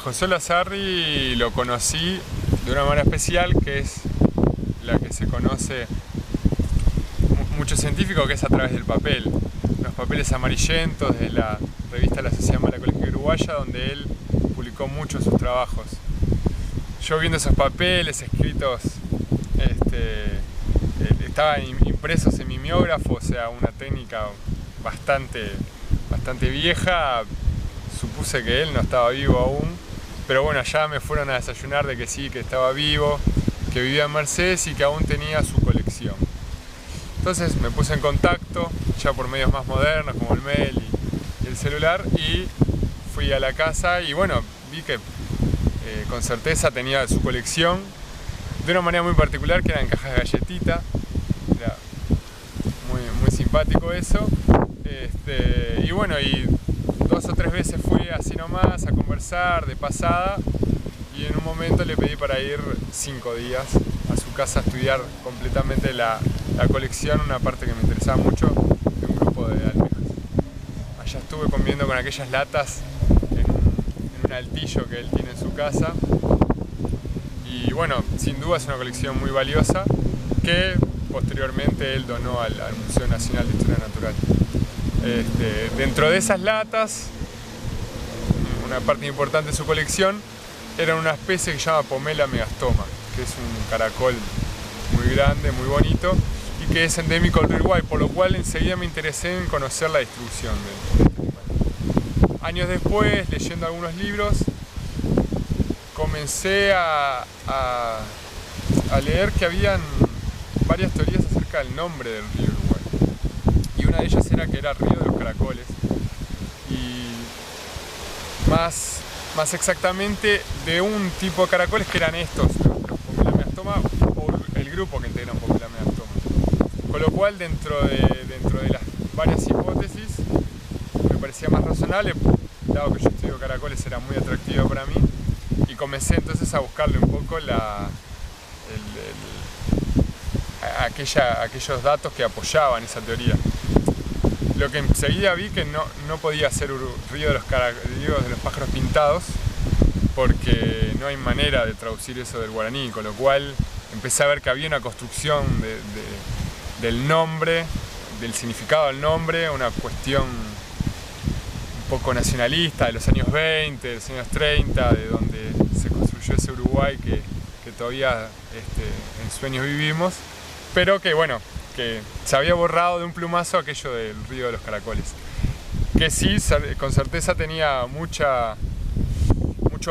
José Lazarri lo conocí de una manera especial, que es la que se conoce mucho científico, que es a través del papel. Los papeles amarillentos de la revista de la Sociedad Malacológica Uruguaya, donde él publicó muchos de sus trabajos. Yo viendo esos papeles escritos, estaban impresos en mimeógrafo, o sea, una técnica bastante vieja. Supuse que él no estaba vivo aún, pero bueno, allá me fueron a desayunar de que sí, que estaba vivo, que vivía en Mercedes y que aún tenía su colección. Entonces me puse en contacto, ya por medios más modernos como el mail y el celular, y fui a la casa y bueno, vi que con certeza tenía su colección de una manera muy particular, que eran cajas de galletita. Era muy simpático eso. Y bueno, y 2 o 3 veces fui así nomás a conversar de pasada, y en un momento le pedí para ir 5 días a su casa a estudiar completamente la colección, una parte que me interesaba mucho, de un grupo de almejas. Allá estuve conviviendo con aquellas latas en un altillo que él tiene en su casa, y bueno, sin duda es una colección muy valiosa que posteriormente él donó al Museo Nacional de Historia Natural. Dentro de esas latas, una parte importante de su colección era una especie que se llama Pomela megastoma, que es un caracol muy grande, muy bonito, y que es endémico del Uruguay, por lo cual enseguida me interesé en conocer la distribución de este animal. Años después, leyendo algunos libros, comencé a leer que habían varias teorías acerca del nombre del río Uruguay. Y una de ellas era que era Río de los Caracoles, y más exactamente de un tipo de caracoles que eran estos, los Pomela megastoma, o el grupo que integran Pomela megastoma. Con lo cual, dentro de las varias hipótesis, me parecía más razonable, dado que yo estudio caracoles, era muy atractivo para mí, y comencé entonces a buscarle un poco aquellos datos que apoyaban esa teoría. Lo que enseguida vi que no podía ser río de los pájaros pintados, porque no hay manera de traducir eso del guaraní, con lo cual empecé a ver que había una construcción del nombre, del significado del nombre, una cuestión un poco nacionalista de los años 20, de los años 30, de donde se construyó ese Uruguay que todavía en sueños vivimos, pero que bueno, que se había borrado de un plumazo aquello del río de los caracoles, que sí, con certeza tenía mucho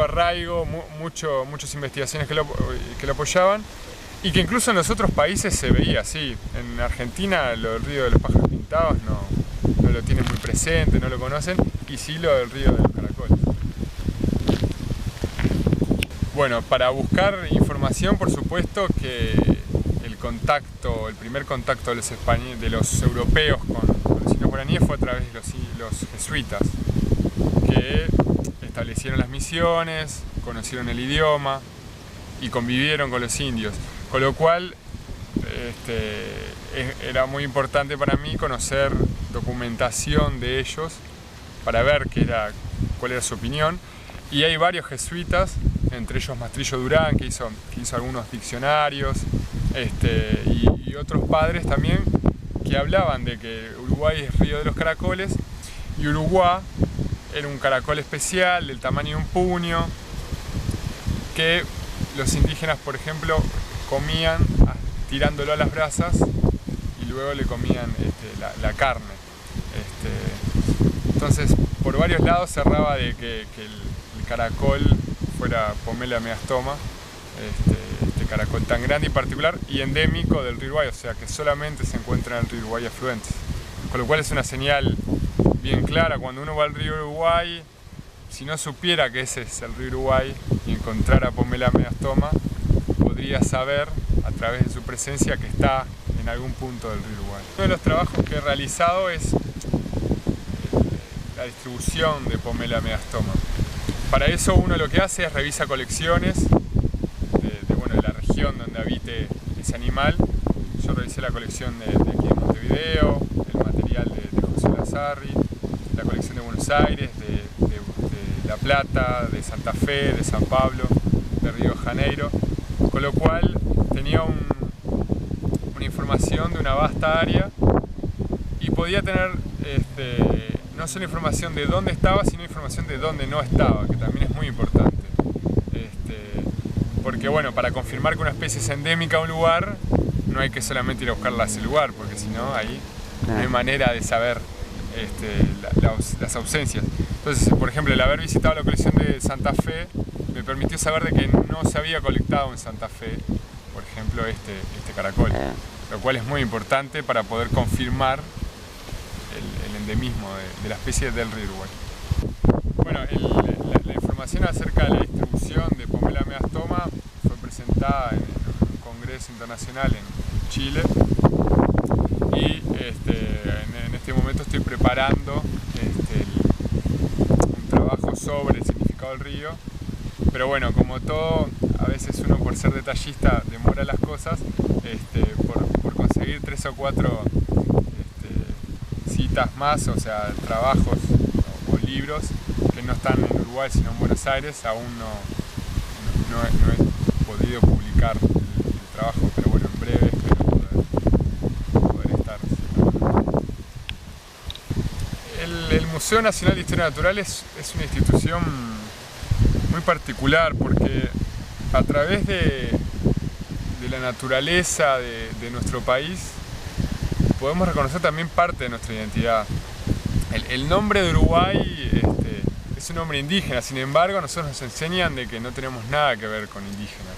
arraigo, muchas investigaciones que lo apoyaban, y que incluso en los otros países se veía así. En Argentina lo del río de los pájaros pintados no lo tienen muy presente, no lo conocen, y sí lo del río de los caracoles. Bueno, para buscar información, por supuesto que el primer contacto de los europeos con los indios guaraníes fue a través de los jesuitas, que establecieron las misiones, conocieron el idioma y convivieron con los indios, con lo cual era muy importante para mí conocer documentación de ellos para ver cuál era su opinión. Y hay varios jesuitas, entre ellos Mastrillo Durán, que hizo algunos diccionarios, y otros padres también, que hablaban de que Uruguay es río de los caracoles, y Uruguay era un caracol especial del tamaño de un puño, que los indígenas, por ejemplo, comían tirándolo a las brasas, y luego le comían la carne. Entonces, por varios lados cerraba de que el caracol fuera Pomela megastoma, este caracol tan grande y particular y endémico del río Uruguay, o sea que solamente se encuentra en el río Uruguay afluentes. Con lo cual es una señal bien clara cuando uno va al río Uruguay. Si no supiera que ese es el río Uruguay y encontrara Pomela megastoma, podría saber a través de su presencia que está en algún punto del río Uruguay. Uno de los trabajos que he realizado es la distribución de Pomela megastoma. Para eso uno lo que hace es revisa colecciones de la región donde habite ese animal. Yo revisé la colección de aquí de Montevideo, el material de José Lazarri, la colección de Buenos Aires, de La Plata, de Santa Fe, de San Pablo, de Río de Janeiro, con lo cual tenía una información de una vasta área y podía tener no solo información de dónde estaba, sino información de dónde no estaba, que también es muy importante. Porque bueno, para confirmar que una especie es endémica a un lugar, no hay que solamente ir a buscarla a ese lugar, porque si no, ahí no hay manera de saber las ausencias. Entonces, por ejemplo, el haber visitado la colección de Santa Fe me permitió saber de que no se había colectado en Santa Fe, por ejemplo, este caracol, lo cual es muy importante para poder confirmar el endemismo de la especie del río Uruguay. Bueno, la información acerca de la distribución de Pomela meastoma fue presentada en un congreso internacional en Chile y en este momento estoy preparando un trabajo sobre el significado del río, pero bueno, como todo, a veces uno por ser detallista demora las cosas, por conseguir 3 o 4 citas más, o sea, trabajos o libros que no están en Uruguay sino en Buenos Aires, aún no he podido publicar el trabajo, pero bueno, en breve espero poder estar. El Museo Nacional de Historia Natural es una institución muy particular porque a través de la naturaleza de nuestro país podemos reconocer también parte de nuestra identidad. El nombre de Uruguay es un nombre indígena, sin embargo a nosotros nos enseñan de que no tenemos nada que ver con indígenas.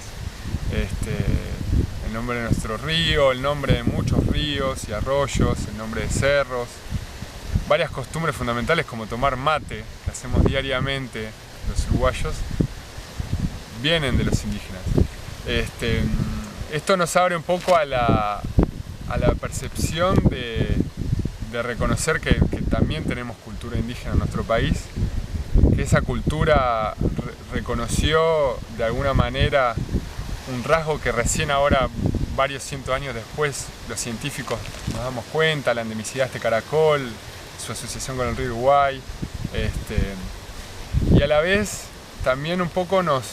El nombre de nuestro río, el nombre de muchos ríos y arroyos, el nombre de cerros, varias costumbres fundamentales como tomar mate, que hacemos diariamente los uruguayos, vienen de los indígenas. Esto nos abre un poco a la percepción de reconocer que también tenemos cultura indígena en nuestro país, que esa cultura reconoció de alguna manera un rasgo que recién ahora, varios cientos años después, los científicos nos damos cuenta, la endemicidad de este caracol, su asociación con el río Uruguay, y a la vez también un poco nos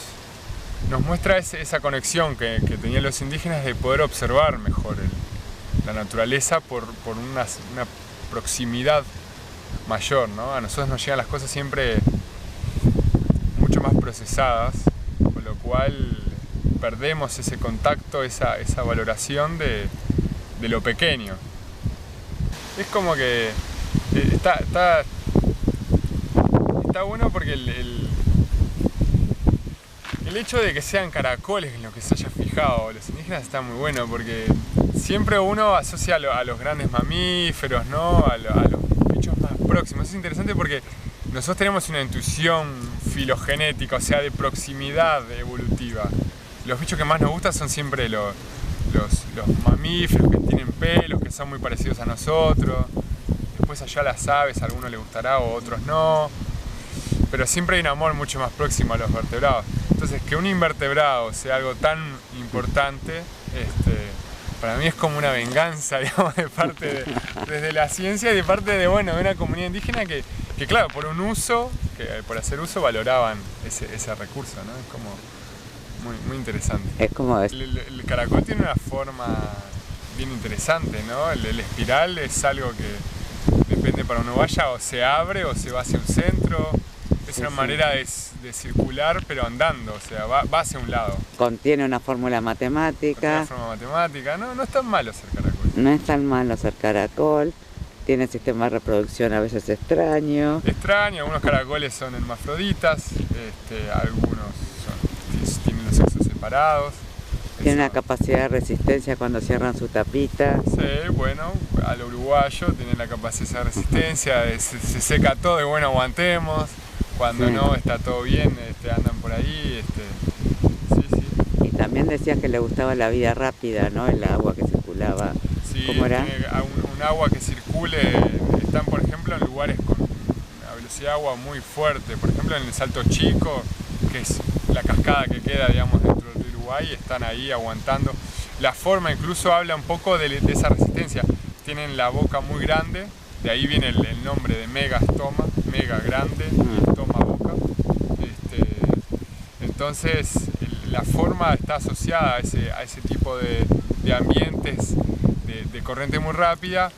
muestra esa conexión que tenían los indígenas de poder observar mejor la naturaleza por una proximidad mayor, ¿no? A nosotros nos llegan las cosas siempre mucho más procesadas, con lo cual perdemos ese contacto, esa valoración de lo pequeño. Es como que está bueno porque el hecho de que sean caracoles en lo que se haya fijado los indígenas está muy bueno porque siempre uno asocia a los grandes mamíferos, ¿no? a los bichos más próximos. Es interesante porque nosotros tenemos una intuición filogenética, o sea, de proximidad evolutiva. Los bichos que más nos gustan son siempre los mamíferos que tienen pelos, que son muy parecidos a nosotros. Después allá las aves, a algunos les gustará o a otros no. Pero siempre hay un amor mucho más próximo a los vertebrados. Entonces, que un invertebrado sea algo tan importante, para mí es como una venganza, digamos, desde la ciencia y de parte de una comunidad indígena que claro, por hacer uso valoraban ese recurso, ¿no? Es como muy interesante. Es como el caracol tiene una forma bien interesante, ¿no? El espiral es algo que depende para uno vaya, o se abre o se va hacia un centro. Es una manera de circular, pero andando, o sea, va hacia un lado. Contiene una fórmula matemática. No es tan malo ser caracol. No es tan malo ser caracol. Tiene sistema de reproducción a veces extraño. Algunos caracoles son hermafroditas, algunos tienen los sexos separados. Tiene una capacidad de resistencia cuando cierran su tapita. Sí, bueno, al uruguayo tiene la capacidad de resistencia, se seca todo y bueno, aguantemos. Cuando no, está todo bien, andan por ahí, sí. Y también decías que le gustaba la vida rápida, ¿no? El agua que circulaba. Sí, ¿cómo era? Tiene un agua que circule, están por ejemplo en lugares con una velocidad de agua muy fuerte, por ejemplo en el Salto Chico, que es la cascada que queda, digamos, dentro del Uruguay, están ahí aguantando. La forma incluso habla un poco de esa resistencia, tienen la boca muy grande, de ahí viene el nombre de megastoma, mega grande, y estoma boca. Entonces la forma está asociada a ese tipo de ambientes de corriente muy rápida,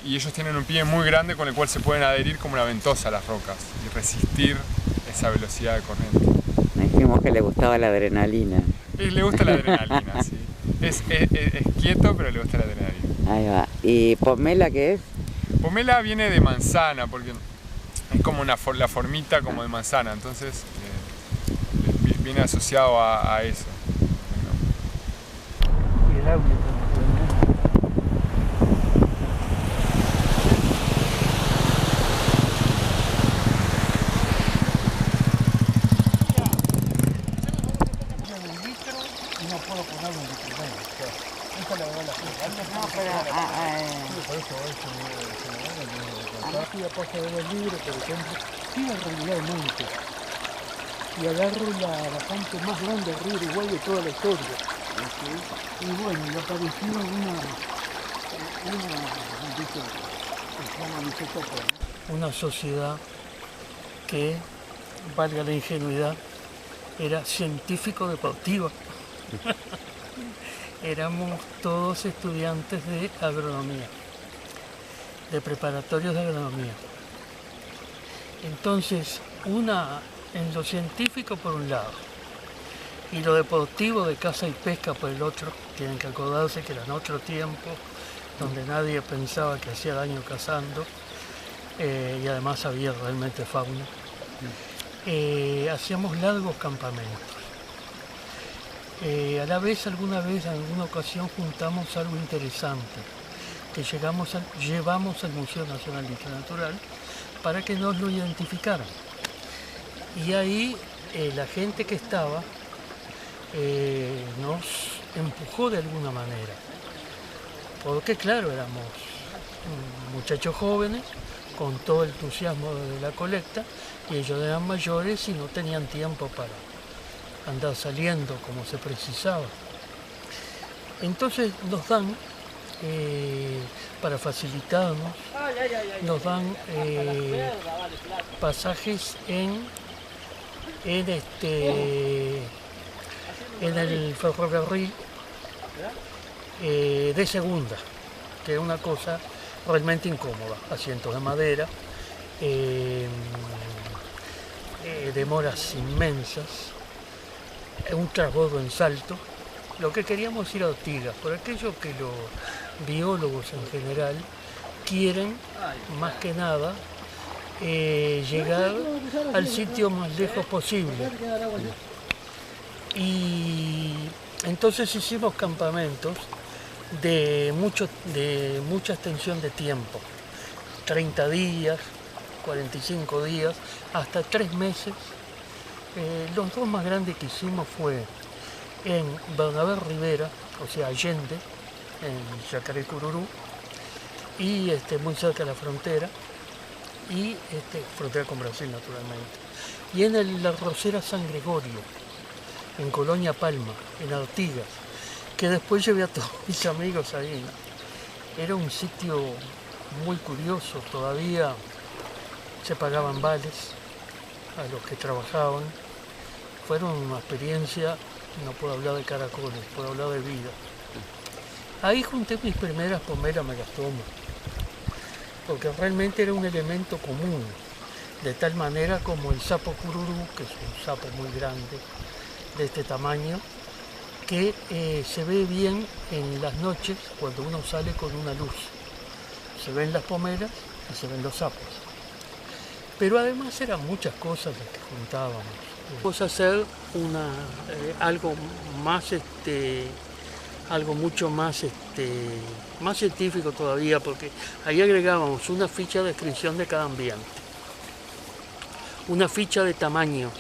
y ellos tienen un pie muy grande con el cual se pueden adherir como una ventosa a las rocas y resistir esa velocidad de corriente. Me dijimos que le gustaba la adrenalina. Le gusta la adrenalina, sí. Es quieto, pero le gusta la adrenalina. Ahí va. ¿Y pomela qué es? Pomela viene de manzana, porque es como la formita como de manzana, entonces viene asociado a eso. Y el audio no puedo ponerlo en litro medio. Esa la verdad la cosa. No, pero... Por eso ya pasa de 2 libros, por ejemplo, sigo regularmente y agarro la fuente más grande del río Uruguay de toda la historia. Y bueno, le apareció una sociedad que, valga la ingenuidad, era científico-deportiva. Éramos todos estudiantes de agronomía, de preparatorios de agronomía. Entonces, en lo científico por un lado y lo deportivo de caza y pesca por el otro. Tienen que acordarse que eran otro tiempo donde nadie pensaba que hacía daño cazando y además había realmente fauna. Hacíamos largos campamentos. A la vez, alguna ocasión juntamos algo interesante, que llevamos al Museo Nacional de Historia Natural para que nos lo identificaran. Y ahí la gente que estaba nos empujó de alguna manera, porque claro, éramos muchachos jóvenes con todo el entusiasmo de la colecta, y ellos eran mayores y no tenían tiempo para andar saliendo como se precisaba. Entonces nos dan, para facilitarnos, nos dan pasajes en el ferrocarril de segunda, que es una cosa realmente incómoda, asientos de madera, demoras inmensas, un transbordo en salto. Lo que queríamos ir a Ortigas, por aquello que los biólogos en general quieren, más que nada, llegar al sitio más lejos posible. Y entonces hicimos campamentos de mucha extensión de tiempo, 30 días, 45 días, hasta 3 meses. Los 2 más grandes que hicimos fue en Bernabé Rivera, o sea Allende, en Yacarecururú, y muy cerca de la frontera, y frontera con Brasil naturalmente, y en la Rosera San Gregorio, en Colonia Palma, en Artigas, que después llevé a todos mis amigos ahí. Era un sitio muy curioso, todavía se pagaban vales a los que trabajaban. Fueron una experiencia, no puedo hablar de caracoles, puedo hablar de vida. Ahí junté mis primeras pomelas megastomas, porque realmente era un elemento común, de tal manera como el sapo cururú, que es un sapo muy grande, de este tamaño, que se ve bien en las noches cuando uno sale con una luz. Se ven las pomelas y se ven los sapos. Pero además eran muchas cosas las que juntábamos. Vamos a hacer algo mucho más científico todavía, porque ahí agregábamos una ficha de descripción de cada ambiente, una ficha de tamaños,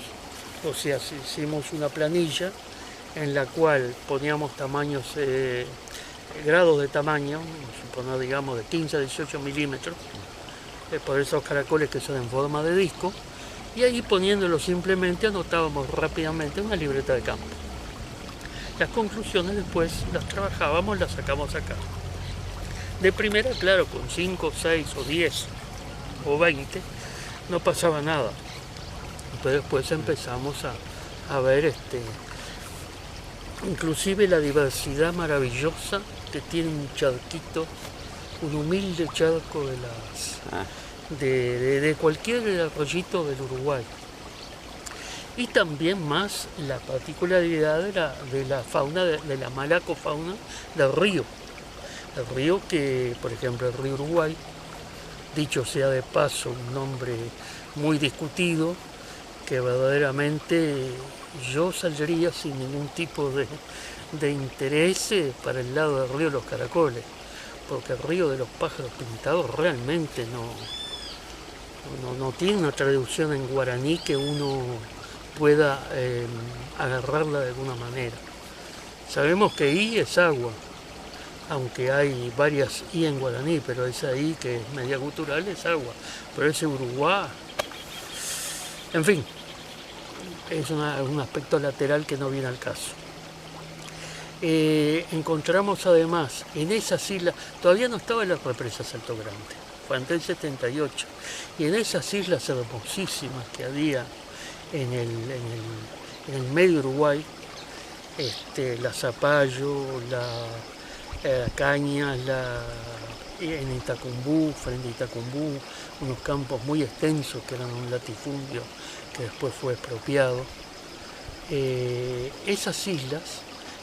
o sea, hicimos una planilla en la cual poníamos tamaños, grados de tamaño, suponer digamos de 15 a 18 milímetros, por esos caracoles que son en forma de disco, y ahí poniéndolo simplemente anotábamos rápidamente en una libreta de campo. Las conclusiones después las trabajábamos, las sacamos acá. De primera, claro, con 5, 6 o 10 o 20 no pasaba nada. Pero después empezamos a ver inclusive la diversidad maravillosa que tiene un charquito, un humilde charco de cualquier arroyito del Uruguay. Y también más la particularidad de la fauna, de la malacofauna del río. El río que, por ejemplo, el río Uruguay, dicho sea de paso, un nombre muy discutido, que verdaderamente yo saldría sin ningún tipo de interés para el lado del río Los Caracoles, porque el río de los pájaros pintados realmente no tiene una traducción en guaraní que uno pueda agarrarla de alguna manera. Sabemos que I es agua, aunque hay varias I en guaraní, pero esa I que es media gutural es agua, pero ese Uruguay, en fin, es un aspecto lateral que no viene al caso. Encontramos además en esas islas, todavía no estaba en las represas Salto Grande, fue antes del 78, y en esas islas hermosísimas que había en el medio Uruguay, la Zapallo, la Cañas, en Itacumbú, frente a Itacumbú, unos campos muy extensos que eran un latifundio que después fue expropiado. Esas islas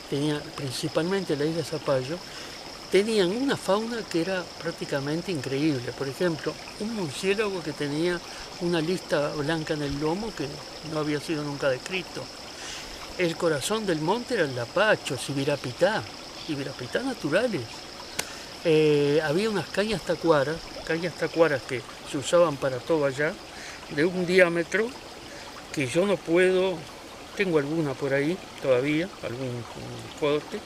tenían, principalmente la isla de Zapallo, tenían una fauna que era prácticamente increíble. Por ejemplo, un murciélago que tenía una lista blanca en el lomo que no había sido nunca descrito. El corazón del monte era el lapacho, ibirapitá naturales. Había unas cañas tacuaras que se usaban para todo allá, de un diámetro que yo no puedo, tengo alguna por ahí todavía, algún corte,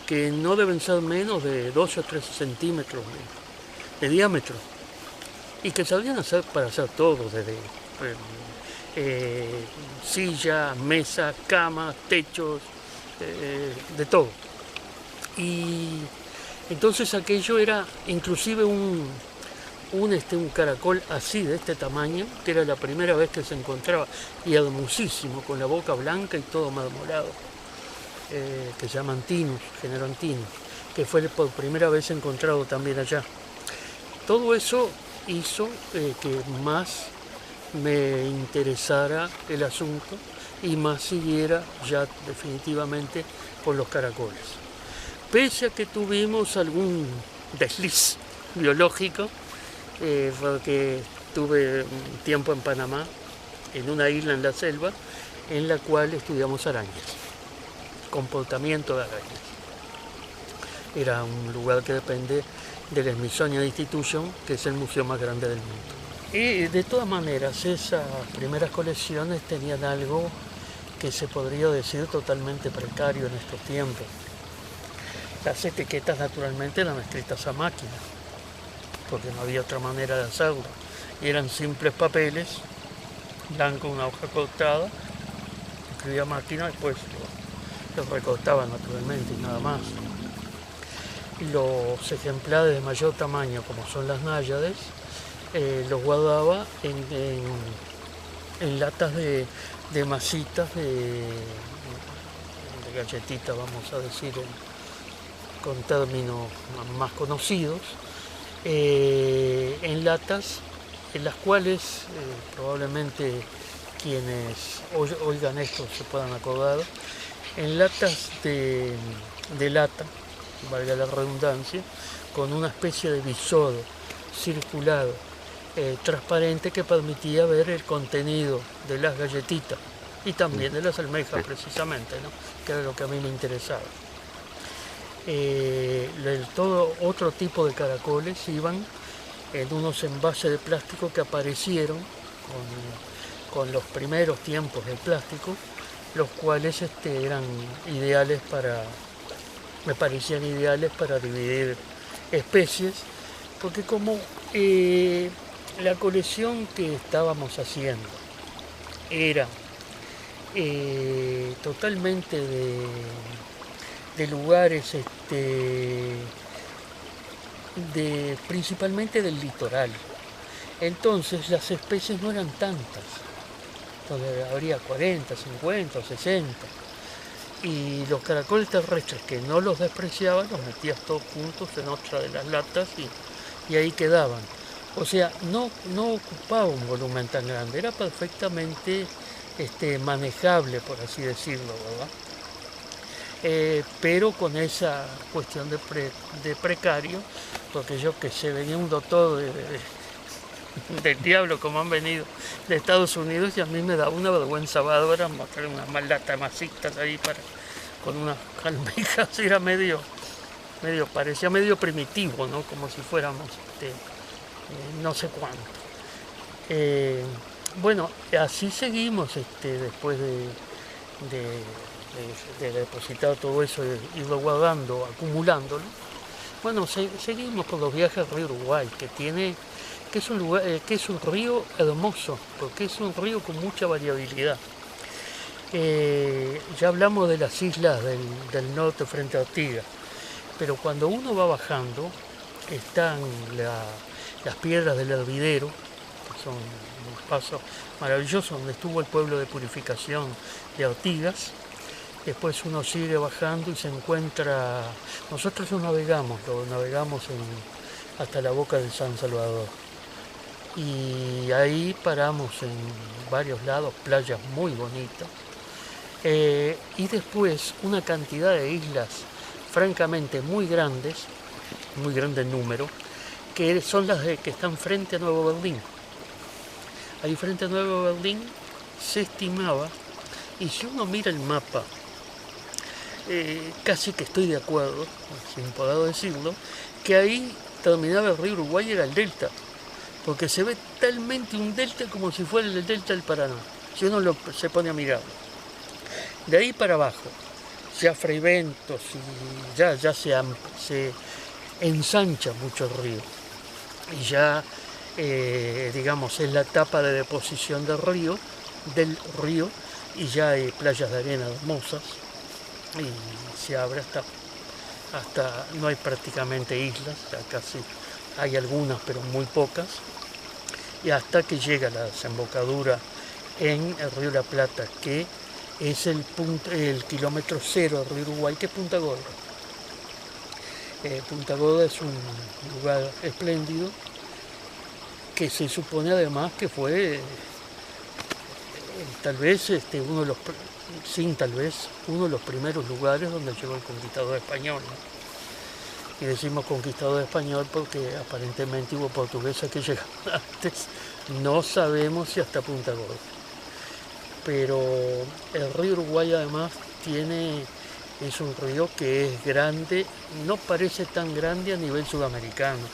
que no deben ser menos de 12 o 13 centímetros de diámetro, y que sabían hacer para hacer todo, desde sillas, mesas, camas, techos, de todo. Y entonces aquello era inclusive un caracol así, de este tamaño, que era la primera vez que se encontraba, y hermosísimo, con la boca blanca y todo marmolado, que se llaman tinus, género tinus, que fue por primera vez encontrado también allá. Todo eso hizo que más me interesara el asunto y más siguiera ya definitivamente por los caracoles. Pese a que tuvimos algún desliz biológico, porque tuve un tiempo en Panamá, en una isla en la selva, en la cual estudiamos arañas, comportamiento de arañas. Era un lugar que depende del Smithsonian Institution, que es el museo más grande del mundo. Y de todas maneras, esas primeras colecciones tenían algo que se podría decir totalmente precario en estos tiempos. Las etiquetas naturalmente eran escritas a máquina, porque no había otra manera de hacerlo. Y eran simples papeles, blanco, una hoja cortada, escribía a máquina, después los recortaba naturalmente y nada más. Los ejemplares de mayor tamaño, como son las náyades, los guardaba en latas de masitas, de galletitas, vamos a decir, con términos más conocidos, en latas en las cuales probablemente quienes oigan esto se puedan acordar, en latas de lata, valga la redundancia, con una especie de visor circular transparente que permitía ver el contenido de las galletitas y también de las almejas precisamente, ¿no? Que era lo que a mí me interesaba. Todo otro tipo de caracoles iban en unos envases de plástico que aparecieron con los primeros tiempos del plástico, los cuales eran ideales me parecían ideales para dividir especies, porque como la colección que estábamos haciendo era totalmente de lugares, principalmente del litoral, entonces las especies no eran tantas. donde habría 40, 50 o 60. Y los caracoles terrestres, que no los despreciaban, los metías todos juntos en otra de las latas y ahí quedaban. O sea, no ocupaba un volumen tan grande, era perfectamente manejable, por así decirlo, ¿verdad? Pero con esa cuestión de precario, porque yo que sé, venía un doctor del diablo como han venido de Estados Unidos y a mí me da una vergüenza bárbara mostrar unas más latas masitas ahí con unas almejas, era parecía medio primitivo, ¿no? Como si fuéramos no sé cuánto. Bueno, así seguimos después de depositar todo eso y irlo guardando, acumulándolo. Bueno, seguimos por los viajes al río Uruguay, que es un lugar, que es un río hermoso, porque es un río con mucha variabilidad. Ya hablamos de las islas del norte frente a Ortigas, pero cuando uno va bajando están las piedras del Hervidero, que son un paso maravilloso donde estuvo el pueblo de purificación de Ortigas. Después uno sigue bajando y se encuentra, nosotros lo navegamos hasta la boca del San Salvador. Y ahí paramos en varios lados, playas muy bonitas. Y después una cantidad de islas francamente muy grande en número, que son las que están frente a Nuevo Berlín. Ahí frente a Nuevo Berlín se estimaba, y si uno mira el mapa, casi que estoy de acuerdo, sin poder decirlo, que ahí terminaba el río Uruguay y era el delta, porque se ve talmente un delta como si fuera el delta del Paraná, si uno se pone a mirarlo. De ahí para abajo, ya Freyventos y ya se ensancha mucho el río, y ya digamos es la etapa de deposición del río, y ya hay playas de arena hermosas, y se abre hasta no hay prácticamente islas, ya casi hay algunas pero muy pocas, y hasta que llega la desembocadura en el río La Plata, que es el kilómetro cero del río Uruguay, que es Punta Gorda. Punta Gorda es un lugar espléndido, que se supone además que fue tal vez uno de los primeros lugares donde llegó el conquistador español, ¿no? Y decimos conquistador español porque aparentemente hubo portugueses que llegaron antes, no sabemos si hasta Punta Gorda. Pero el río Uruguay además es un río que es grande, no parece tan grande a nivel sudamericano,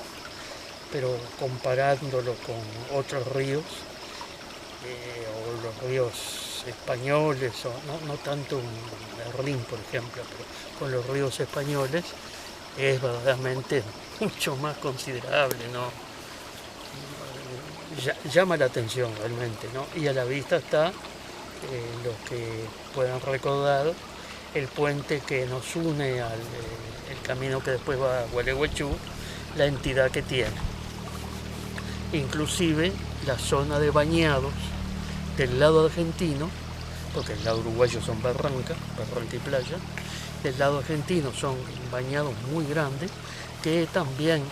pero comparándolo con otros ríos, o los ríos españoles, o no tanto Berlín, por ejemplo, pero con los ríos españoles es verdaderamente mucho más considerable, ¿no? Llama la atención realmente, ¿no? Y a la vista está, los que puedan recordar, el puente que nos une el camino que después va a Gualeguaychú, la entidad que tiene. Inclusive la zona de bañados del lado argentino, porque el lado uruguayo son barranca y playa, del lado argentino son bañados muy grandes que también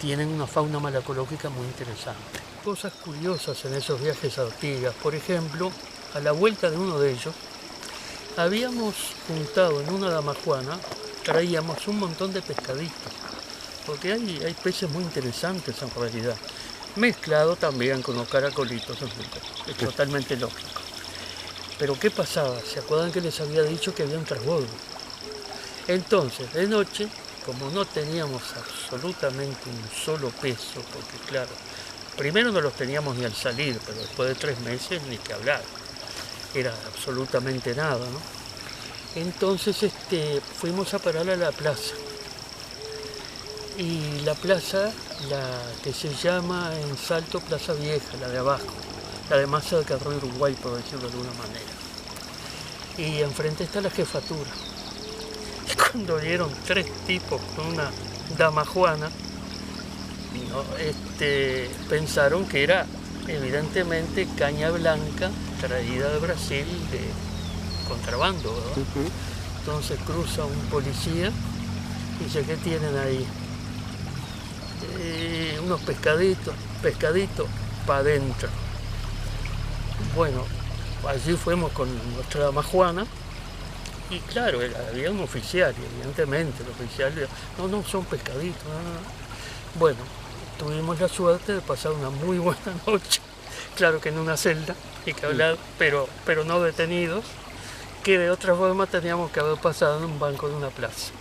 tienen una fauna malacológica muy interesante. Cosas curiosas en esos viajes a Ortigas, por ejemplo, a la vuelta de uno de ellos, habíamos juntado en una damajuana, traíamos un montón de pescaditos, porque hay peces muy interesantes en realidad, mezclado también con los caracolitos, es totalmente lógico. Pero ¿qué pasaba? ¿Se acuerdan que les había dicho que había un transbordo? Entonces, de noche, como no teníamos absolutamente un solo peso, porque claro, primero no los teníamos ni al salir, pero después de 3 meses ni que hablar, era absolutamente nada, ¿no? Entonces fuimos a parar a la plaza, y la plaza, la que se llama en Salto Plaza Vieja, la de abajo, la de más cerca del río Uruguay, por decirlo de alguna manera, y enfrente está la jefatura. Y cuando vieron 3 tipos con una damajuana, ¿no? Pensaron que era evidentemente caña blanca traída de Brasil de contrabando, ¿verdad? Ujú. Entonces cruza un policía y dice, ¿qué tienen ahí? Unos pescaditos para adentro. Bueno, allí fuimos con nuestra dama Juana y claro, había un oficial, y evidentemente el oficial dijo, no, son pescaditos. No. Bueno, tuvimos la suerte de pasar una muy buena noche, claro que en una celda, y que hablar, pero no detenidos, que de otra forma teníamos que haber pasado en un banco de una plaza.